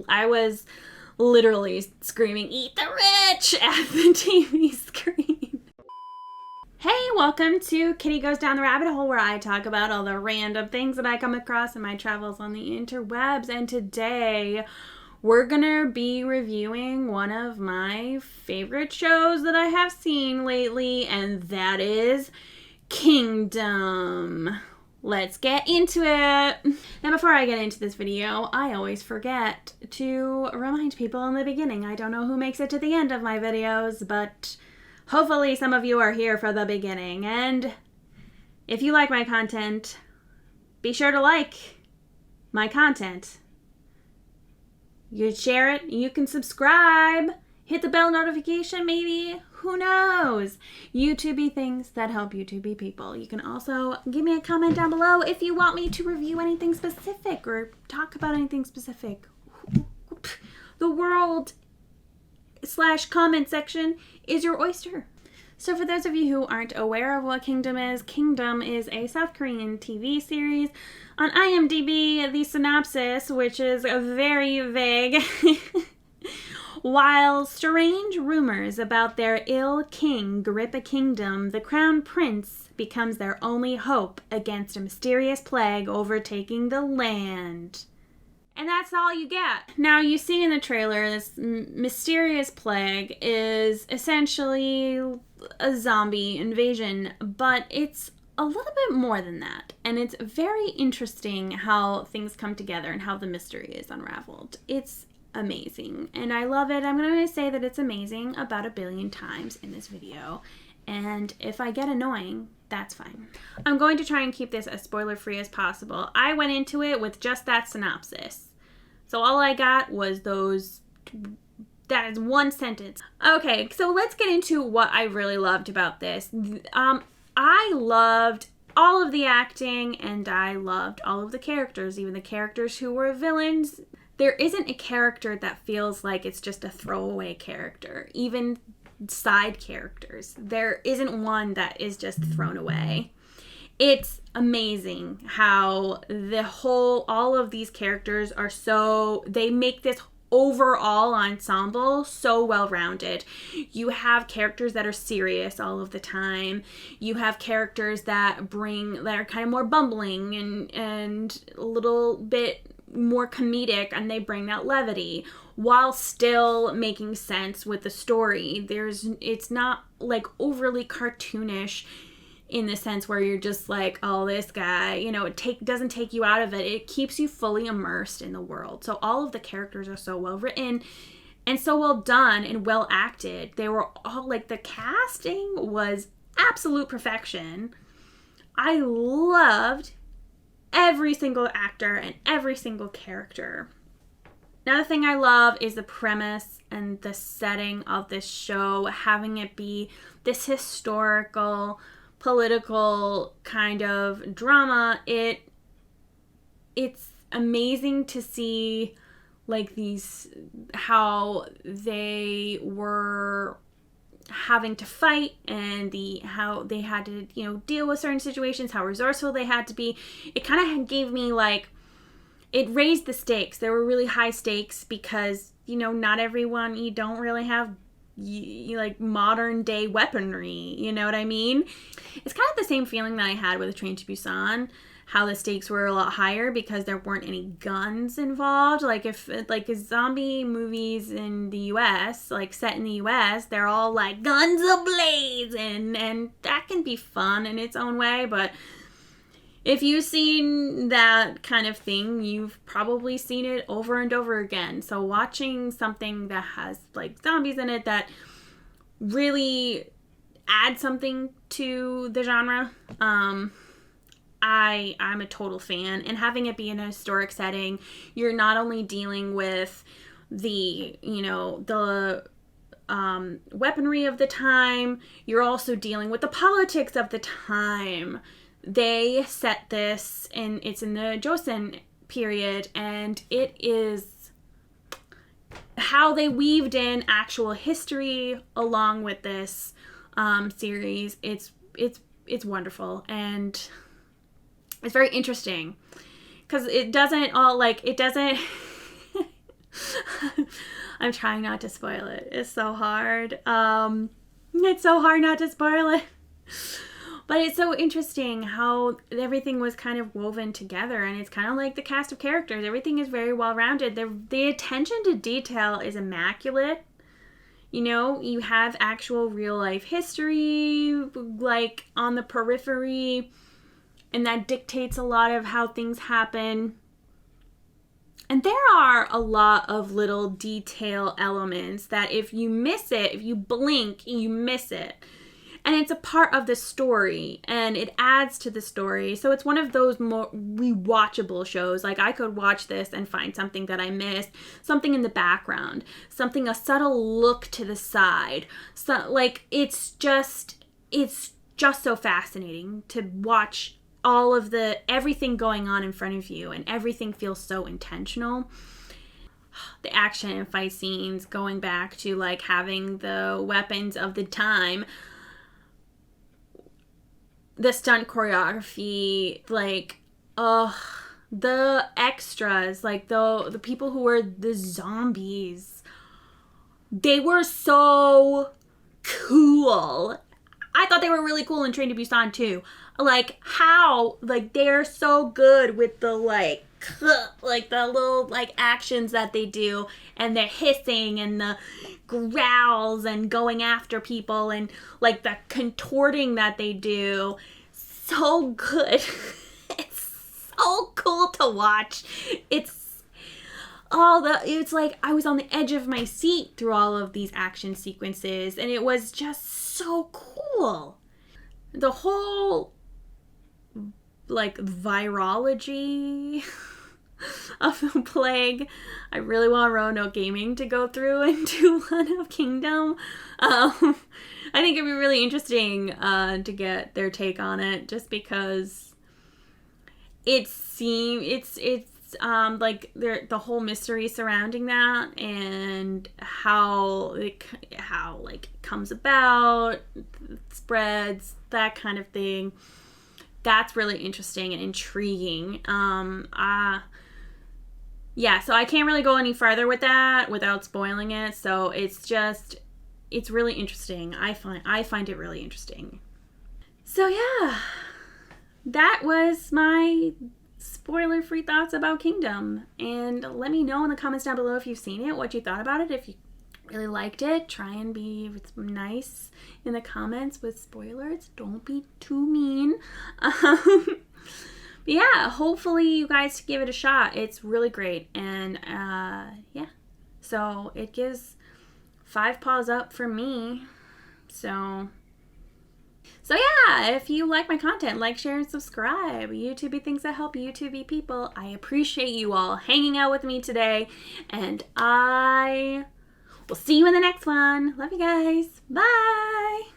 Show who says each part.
Speaker 1: I was literally screaming, "Eat the rich!" at the TV screen. Hey, welcome to Kitty Goes Down the Rabbit Hole, where I talk about all the random things that I come across in my travels on the interwebs. And today, we're gonna be reviewing one of my favorite shows that I have seen lately, and that is Kingdom. Let's get into it. Now, before I get into this video, I always forget to remind people in the beginning. I don't know who makes it to the end of my videos, but hopefully some of you are here for the beginning. And if you like my content, be sure to like my content. You can share it, you can subscribe, hit the bell notification maybe. Who knows? YouTubey things that help YouTubey people. You can also give me a comment down below if you want me to review anything specific or talk about anything specific. The world / comment section is your oyster. So for those of you who aren't aware of what Kingdom is a South Korean TV series. On IMDb, the synopsis, which is very vague, while strange rumors about their ill king grip a kingdom, the crown prince becomes their only hope against a mysterious plague overtaking the land. And that's all you get. Now, you see in the trailer, this mysterious plague is essentially a zombie invasion, but it's a little bit more than that. And it's very interesting how things come together and how the mystery is unraveled. It's amazing, and I love it. I'm going to say that it's amazing about 1 billion times in this video, and if I get annoying, that's fine. I'm going to try and keep this as spoiler-free as possible. I went into it with just that synopsis, so all I got was that is one sentence. Okay, so let's get into what I really loved about this. I loved all of the acting, and I loved all of the characters, even the characters who were villains. There isn't a character that feels like it's just a throwaway character. Even side characters. There isn't one that is just thrown away. It's amazing how all of these characters are they make this overall ensemble so well-rounded. You have characters that are serious all of the time. You have characters that are kind of more bumbling and a little bit more comedic, and they bring that levity while still making sense with the story. It's not like overly cartoonish in the sense where you're just like, oh, this guy, it doesn't take you out of it. It keeps you fully immersed in the world. So all of the characters are so well written and so well done and well acted. They were all the casting was absolute perfection. I loved every single actor and every single character. Another thing I love is the premise and the setting of this show, having it be this historical, political kind of drama. It's amazing to see how they were having to fight and how they had to deal with certain situations, how resourceful they had to be. It kind of gave me it raised the stakes. There were really high stakes because not everyone, you don't really have modern day weaponry, you know what I mean? It's kind of the same feeling that I had with Train to Busan, how the stakes were a lot higher because there weren't any guns involved. If zombie movies in the US, set in the US, they're all guns ablaze, and that can be fun in its own way, but if you've seen that kind of thing, you've probably seen it over and over again. So watching something that has zombies in it that really add something to the genre, I'm a total fan. And having it be in a historic setting, you're not only dealing with the weaponry of the time, you're also dealing with the politics of the time. They set this, and it's in the Joseon period, and it is how they weaved in actual history along with this series. It's wonderful, and it's very interesting because it doesn't I'm trying not to spoil it. It's so hard. It's so hard not to spoil it. But it's so interesting how everything was kind of woven together, and it's kind of like the cast of characters. Everything is very well rounded. The attention to detail is immaculate. You know, you have actual real life history, like on the periphery, and that dictates a lot of how things happen. And there are a lot of little detail elements that if you miss it, if you blink, you miss it. And it's a part of the story, and it adds to the story. So it's one of those more rewatchable shows. Like, I could watch this and find something that I missed, something in the background, a subtle look to the side. So, like, it's just so fascinating to watch all of everything going on in front of you, and everything feels so intentional. The action and fight scenes, going back to, like, having the weapons of the time, the stunt choreography, like, the extras, like the people who were the zombies, they were so cool. I thought they were really cool in Train to Busan too. Like, how, like, they're so good with the, like the little, like, actions that they do, and the hissing and the growls and going after people, and, like, the contorting that they do. So good. It's so cool to watch. It's like I was on the edge of my seat through all of these action sequences, and it was just so cool. The whole, like, virology of the plague, I really want Roanoke Gaming to go through and do one of Kingdom. I think it'd be really interesting to get their take on it, just because it's like the whole mystery surrounding that, and how it comes about, spreads, that kind of thing. That's really interesting and intriguing. Yeah, so I can't really go any farther with that without spoiling it. So it's really interesting. I find it really interesting. So yeah, that was my spoiler-free thoughts about Kingdom. And let me know in the comments down below if you've seen it, what you thought about it, if you really liked it. Try and be nice in the comments with spoilers. Don't be too mean. But yeah, hopefully you guys give it a shot. It's really great. And yeah, so it gives 5 paws up for me. So yeah, if you like my content, like, share, and subscribe. YouTubey things that help YouTubey people. I appreciate you all hanging out with me today, and I will see you in the next one. Love you guys. Bye.